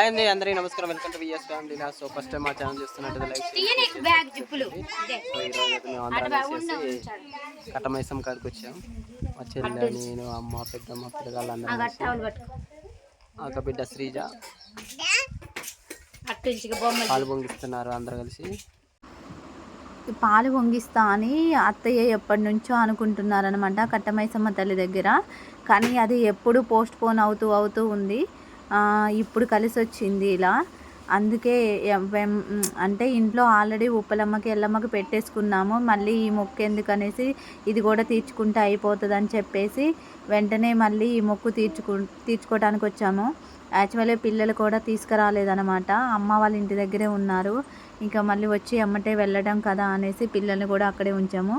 అండి అందరికీ నమస్కారం. Welcome to VS family. So first time మా ఛానల్ చూస్తున్నట్టు లైక్ కట్టమైసం కాడికి వచ్చాం. మా చెల్లె, నేను, అమ్మ, పెద్దమ్మ, పిల్లగాళ్ళు అందరూ, ఒక బిడ్డ శ్రీజ పాలు పొంగిస్తున్నారు అందరు కలిసి. పాలు పొంగిస్తా అని అత్తయ్య ఎప్పటి నుంచో అనుకుంటున్నారనమాట కట్టమైసమ్మ తల్లి దగ్గర. కానీ అది ఎప్పుడు పోస్ట్ పోన్ అవుతూ ఉంది. ఇప్పుడు కలిసి వచ్చింది ఇలా. అందుకే అంటే ఇంట్లో ఆల్రెడీ ఉప్పలమ్మకి ఎల్లమ్మకి పెట్టేసుకున్నాము. మళ్ళీ ఈ మొక్కు ఎందుకనేసి ఇది కూడా తీర్చుకుంటే అయిపోతుంది అని చెప్పేసి వెంటనే మళ్ళీ ఈ మొక్కు తీర్చుకోవడానికి వచ్చాము. యాక్చువల్లీ పిల్లలు కూడా తీసుకురాలేదనమాట, అమ్మ వాళ్ళ ఇంటి దగ్గరే ఉన్నారు. ఇంకా మళ్ళీ వచ్చి అమ్మటే వెళ్ళడం కదా అనేసి పిల్లల్ని కూడా అక్కడే ఉంచాము.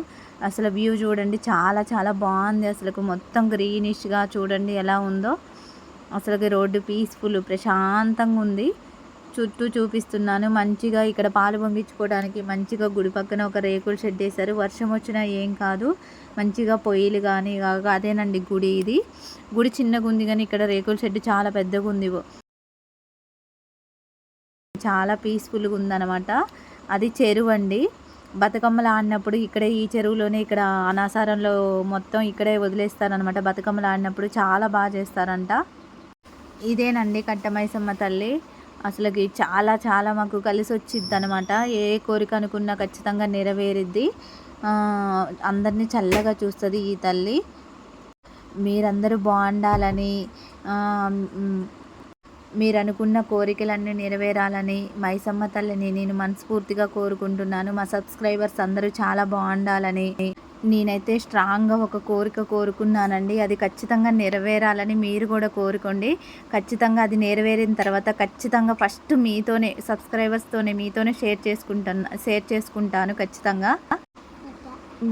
అసలు వ్యూ చూడండి, చాలా చాలా బాగుంది. అసలు మొత్తం గ్రీనిష్గా చూడండి ఎలా ఉందో. అసలుకి రోడ్డు పీస్ఫుల్ ప్రశాంతంగా ఉంది. చుట్టూ చూపిస్తున్నాను. మంచిగా ఇక్కడ పాలు పొంగించుకోవడానికి మంచిగా గుడి పక్కన ఒక రేకుల షెడ్ వేశారు. వర్షం వచ్చినా ఏం కాదు. మంచిగా పొయ్యిలు కానీ అదేనండి గుడి. ఇది గుడి చిన్నగా ఉంది కానీ ఇక్కడ రేకుల షెడ్ చాలా పెద్దగా ఉంది. చాలా పీస్ఫుల్గా ఉందన్నమాట. అది చెరువు అండి. బతుకమ్మలు ఆడినప్పుడు ఇక్కడే ఈ చెరువులోనే, ఇక్కడ అనాసారంలో మొత్తం ఇక్కడే వదిలేస్తారనమాట. బతుకమ్మలు ఆడినప్పుడు చాలా బాగా చేస్తారంట. ఇదేనండి కట్టమైసమ్మ తల్లి. అసలుకి చాలా చాలా మాకు కలిసి వచ్చిద్ది అనమాట. ఏ కోరిక అనుకున్నా ఖచ్చితంగా నెరవేరిద్ది. అందరినీ చల్లగా చూస్తుంది ఈ తల్లి. మీరందరూ బాగుండాలని, మీరు అనుకున్న కోరికలన్నీ నెరవేరాలని మైసమ్మ తల్లిని నేను మనస్ఫూర్తిగా కోరుకుంటున్నాను. మా సబ్స్క్రైబర్స్ అందరూ చాలా బాగుండాలని నేనైతే స్ట్రాంగ్గా ఒక కోరిక కోరుకున్నానండి. అది ఖచ్చితంగా నెరవేరాలని మీరు కూడా కోరుకోండి. ఖచ్చితంగా అది నెరవేరిన తర్వాత ఖచ్చితంగా ఫస్ట్ మీతోనే, సబ్స్క్రైబర్స్తోనే మీతోనే షేర్ చేసుకుంటాను ఖచ్చితంగా.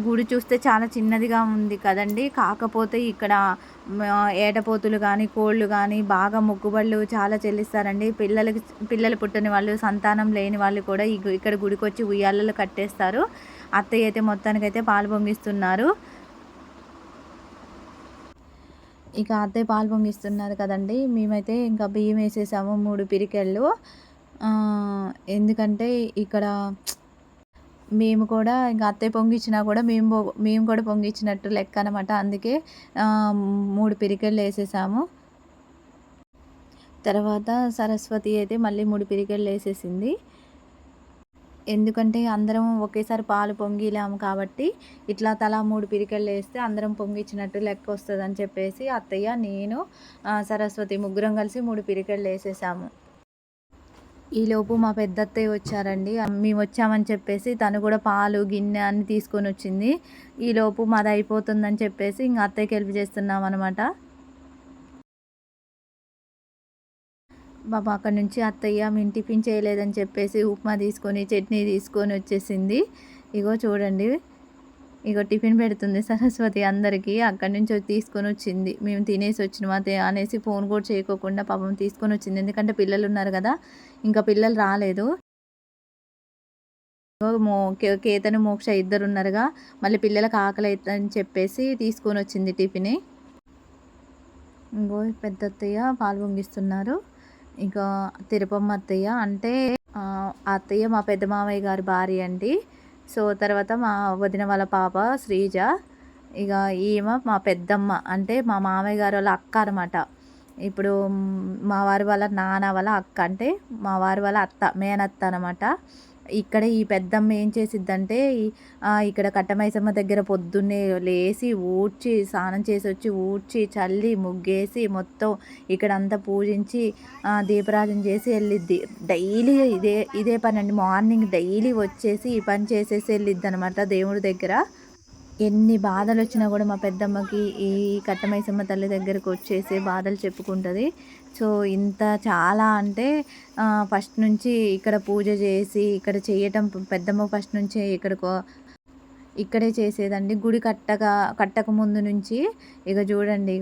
గుడి చూస్తే చాలా చిన్నదిగా ఉంది కదండి. కాకపోతే ఇక్కడ ఏటపోతులు కానీ కోళ్ళు కానీ బాగా మొక్కుబళ్ళు చాలా చెల్లిస్తారండి. పిల్లలు పుట్టని వాళ్ళు, సంతానం లేని వాళ్ళు కూడా ఇక్కడ గుడికి వచ్చి ఉయ్యాలలు కట్టేస్తారు. అత్తయ్య అయితే మొత్తానికైతే పాలు పొంగిస్తున్నారు. ఇక అత్తయ్య పాలు పొంగిస్తున్నారు కదండి. మేమైతే ఇంకా బియ్యం వేసేసాము 3 పిరికెళ్ళు. ఎందుకంటే ఇక్కడ మేము కూడా ఇంకా అత్తయ్య పొంగించినా కూడా మేము కూడా పొంగించినట్టు లెక్క అనమాట. అందుకే 3 పిరికెళ్ళు వేసేసాము. తర్వాత సరస్వతి అయితే మళ్ళీ 3 పిరికెళ్ళు వేసేసింది. ఎందుకంటే అందరం ఒకేసారి పాలు పొంగిలాము కాబట్టి ఇట్లా తలా 3 పిరికెళ్ళు వేస్తే అందరం పొంగించినట్టు లెక్క వస్తుంది అని చెప్పేసి అత్తయ్య, నేను, సరస్వతి ముగ్గురం కలిసి 3 పిరికెళ్ళు వేసేసాము. ఈలోపు మా పెద్ద అత్తయ్య వచ్చారండి. మేము వచ్చామని చెప్పేసి తను కూడా పాలు గిన్నె అన్ని తీసుకొని వచ్చింది. ఈలోపు మాది అయిపోతుందని చెప్పేసి ఇంక అత్తయ్యకి హెల్ప్ చేస్తున్నాం అనమాట. బాబా అక్కడి నుంచి అత్తయ్య మేము టిఫిన్ చేయలేదని చెప్పేసి ఉప్మా తీసుకొని చట్నీ తీసుకొని వచ్చేసింది. ఇగో చూడండి, ఇగో టిఫిన్ పెడుతుంది సరస్వతి అందరికీ. అక్కడి నుంచి తీసుకొని వచ్చింది. మేము తినేసి వచ్చినామా అనేసి ఫోన్ కూడా చేయకోకుండా పాపం తీసుకొని వచ్చింది. ఎందుకంటే పిల్లలు ఉన్నారు కదా, ఇంకా పిల్లలు రాలేదు. కేతను మోక్ష ఇద్దరు ఉన్నారుగా, మళ్ళీ పిల్లలకు ఆకలి అవుతుందని చెప్పేసి తీసుకొని వచ్చింది టిఫిన్. ఇంకో పెద్ద అత్తయ్య పాలు పొంగిస్తున్నారు. ఇంకా తిరుపమ్మ అత్తయ్య అంటే అత్తయ్య మా పెద్ద మామయ్య గారి భార్య అండి. సో తర్వాత మా వదిన వాళ్ళ పాప శ్రీజ. ఇక ఈమె మా పెద్దమ్మ అంటే మా మామయ్య గారు వాళ్ళ అక్క అనమాట. ఇప్పుడు మా వారి వాళ్ళ నాన్న వాళ్ళ అక్క, అంటే మా వారి వాళ్ళ అత్త, మేనత్త అనమాట. ఇక్కడ ఈ పెద్దమ్మ ఏం చేసిద్దంటే ఇక్కడ కట్టమైసమ్మ దగ్గర పొద్దున్నే లేచి ఊడ్చి, స్నానం చేసి వచ్చి ఊడ్చి చల్లి ముగ్గేసి మొత్తం ఇక్కడంతా పూజించి దీపరాజన చేసి వెళ్ళిద్ది. డైలీ ఇదే పని అండి. మార్నింగ్ డైలీ వచ్చేసి ఈ పని చేసేసి వెళ్ళిద్ది అనమాట దేవుడి దగ్గర. ఎన్ని బాధలు వచ్చినా కూడా మా పెద్దమ్మకి ఈ కట్టమైసమ్మ తల్లి దగ్గరకు వచ్చేసి బాధలు చెప్పుకుంటుంది. సో ఇంత చాలా అంటే ఫస్ట్ నుంచి ఇక్కడ పూజ చేసి ఇక్కడ చేయటం పెద్దమ్మ ఫస్ట్ నుంచి ఇక్కడే చేసేదండి. గుడి కట్టక ముందు నుంచి. ఇక చూడండి,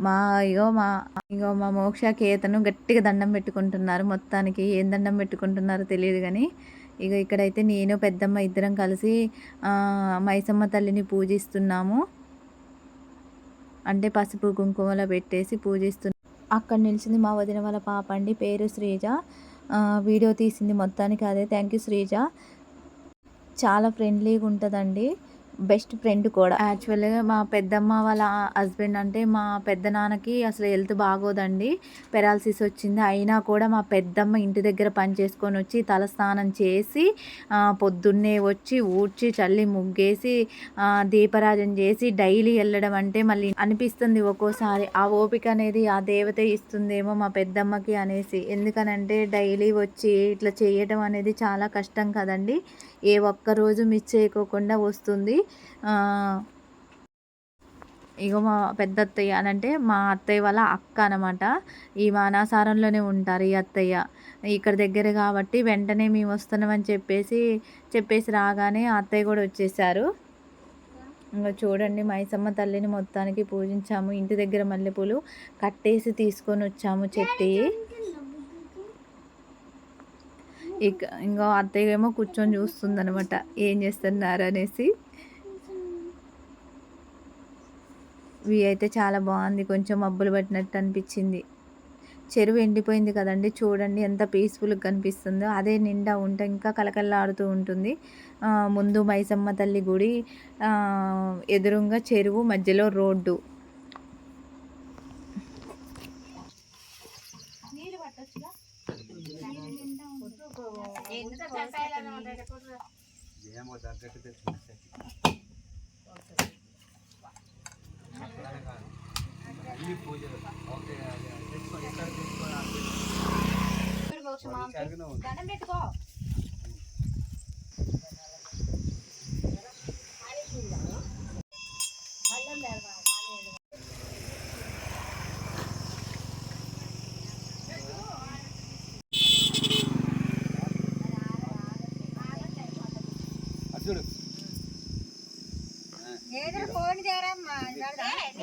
మా మోక్ష కేతను గట్టిగా దండం పెట్టుకుంటున్నారు. మొత్తానికి ఏం దండం పెట్టుకుంటున్నారో తెలియదు కానీ ఇక్కడైతే నేను పెద్దమ్మ ఇద్దరం కలిసి మైసమ్మ తల్లిని పూజిస్తున్నాము. అంటే పసుపు కుంకుమలో పెట్టేసి పూజిస్తున్నాము. అక్కడ నిలిచింది మా వదిన వాళ్ళ పాప అండి, పేరు శ్రీజ. వీడియో తీసింది మొత్తానికి అదే. Thank you Sreeja. చాలా ఫ్రెండ్లీగా ఉంటుందండి, బెస్ట్ ఫ్రెండ్ కూడా. యాక్చువల్గా మా పెద్దమ్మ వాళ్ళ హస్బెండ్ అంటే మా పెద్ద నాన్నకి అసలు హెల్త్ బాగోదండి, పెరాలసిస్ వచ్చింది. అయినా కూడా మా పెద్దమ్మ ఇంటి దగ్గర పని చేసుకొని వచ్చి తలస్నానం చేసి పొద్దున్నే వచ్చి ఊడ్చి చల్లి ముగ్గేసి దీపరాజన చేసి డైలీ వెళ్ళడం అంటే మళ్ళీ అనిపిస్తుంది ఒక్కోసారి ఆ ఓపిక అనేది ఆ దేవత ఇస్తుందేమో మా పెద్దమ్మకి అనేసి. ఎందుకనంటే డైలీ వచ్చి ఇట్లా చేయడం అనేది చాలా కష్టం కదండి. ఏ ఒక్కరోజు మిస్ చేయకోకుండా వస్తుంది. ఇగో మా పెద్ద అత్తయ్య అని అంటే మా అత్తయ్య వాళ్ళ అక్క అనమాట. ఈ మానాసారంలోనే ఉంటారు ఈ అత్తయ్య. ఇక్కడ దగ్గర కాబట్టి వెంటనే మేము వస్తున్నామని చెప్పేసి రాగానే అత్తయ్య కూడా వచ్చేసారు. ఇంకా చూడండి, మైసమ్మ తల్లిని మొత్తానికి పూజించాము. ఇంటి దగ్గర మల్లెపూలు కట్టేసి తీసుకొని వచ్చాము చెట్టి. ఇంకో అత్తయ్య ఏమో కూర్చొని చూస్తుందనమాట ఏం చేస్తున్నారు అనేసి. ఇవి అయితే చాలా బాగుంది, కొంచెం మబ్బులు పట్టినట్టు అనిపించింది. చెరువు ఎండిపోయింది కదండి, చూడండి ఎంత పీస్ఫుల్గా కనిపిస్తుందో. అదే నిండా ఉంటే ఇంకా కలకల్లాడుతూ ఉంటుంది. ముందు మైసమ్మ తల్లి గుడి, ఎదురుగా చెరువు, మధ్యలో రోడ్డు.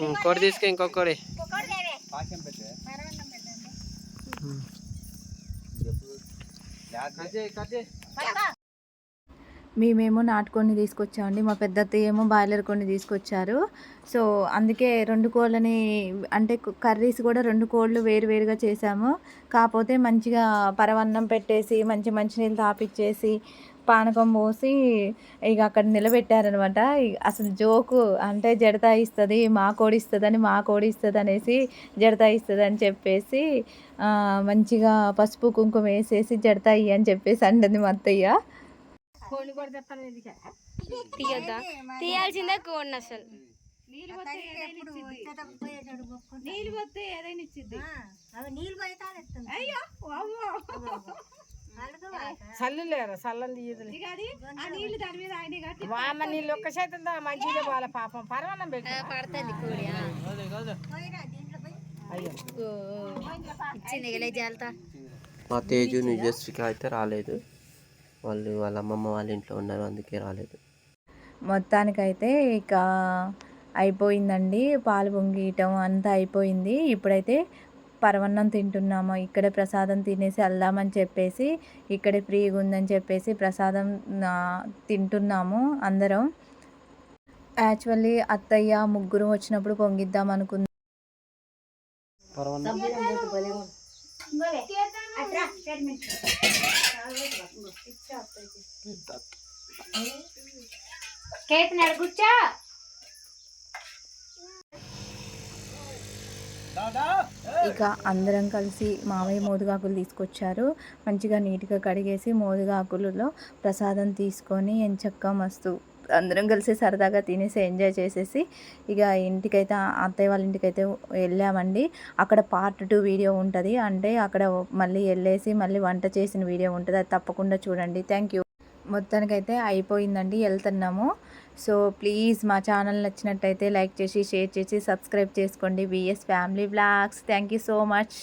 ఇంకోటి తీసుకు, ఇంకొకటి మేమేమో నాటుకోడిని తీసుకొచ్చామండి, మా పెద్ద అత్తయ్య ఏమో బాయిలర్ కోడిని తీసుకొచ్చారు. సో అందుకే 2 కోళ్ళని అంటే కర్రీస్ కూడా 2 కోళ్ళు వేరువేరుగా చేసాము. కాకపోతే మంచిగా పరవన్నం పెట్టేసి మంచినీళ్ళు తాపిచ్చేసి పానకం పోసి ఇక అక్కడ నిలబెట్టారనమాట. అసలు జోకు అంటే జడతా ఇస్తుంది మా కోడి ఇస్తుంది అనేసి జడతా ఇస్తుంది అని చెప్పేసి మంచిగా పసుపు కుంకుమ వేసేసి జడతా ఇయ్యి అని చెప్పేసి అంటుంది మా అత్తయ్య. తీయాల్సిందే కోడిని అసలు. చల్లులేరు చల్లని తీయదు వామ నీళ్ళు ఒక్క శాతం మంచిగా వాళ్ళ పాపం పరమాన్నం పడుతుంది కోడి. మా తేజు న్యూజెస్కి అయితే రాలేదు, వాళ్ళ అమ్మమ్మ వాళ్ళ ఇంట్లో ఉన్నారు, అందుకే రాలేదు. మొత్తానికైతే ఇక అయిపోయిందండి, పాలు పొంగియటం అంతా అయిపోయింది. ఇప్పుడైతే పరవన్నం తింటున్నాము. ఇక్కడే ప్రసాదం తినేసి వెళ్దామని చెప్పేసి ఇక్కడే ఫ్రీగా ఉందని చెప్పేసి ప్రసాదం తింటున్నాము అందరం. యాక్చువల్లీ అత్తయ్య ముగ్గురు వచ్చినప్పుడు పొంగిద్దాం అనుకున్నాం. ఇక అందరం కలిసి మామయ్య మోదుగాకులు తీసుకొచ్చారు. మంచిగా నీట్గా కడిగేసి మోదుగాకులలో ప్రసాదం తీసుకొని ఎంచక్కా మస్తు అందరం కలిసి సరదాగా తినేసి ఎంజాయ్ చేసేసి ఇక ఇంటికైతే అత్తయ్య వాళ్ళ ఇంటికైతే వెళ్ళామండి. అక్కడ పార్ట్ 2 వీడియో ఉంటుంది, అంటే అక్కడ మళ్ళీ వెళ్ళేసి మళ్ళీ వంట చేసిన వీడియో ఉంటుంది, అది తప్పకుండా చూడండి. Thank you. మొత్తానికైతే అయిపోయిందండి, వెళ్తున్నాము. సో ప్లీజ్ మా ఛానల్ నచ్చినట్టయితే లైక్ చేసి షేర్ చేసి సబ్స్క్రైబ్ చేసుకోండి. VS family vlogs. Thank you so much.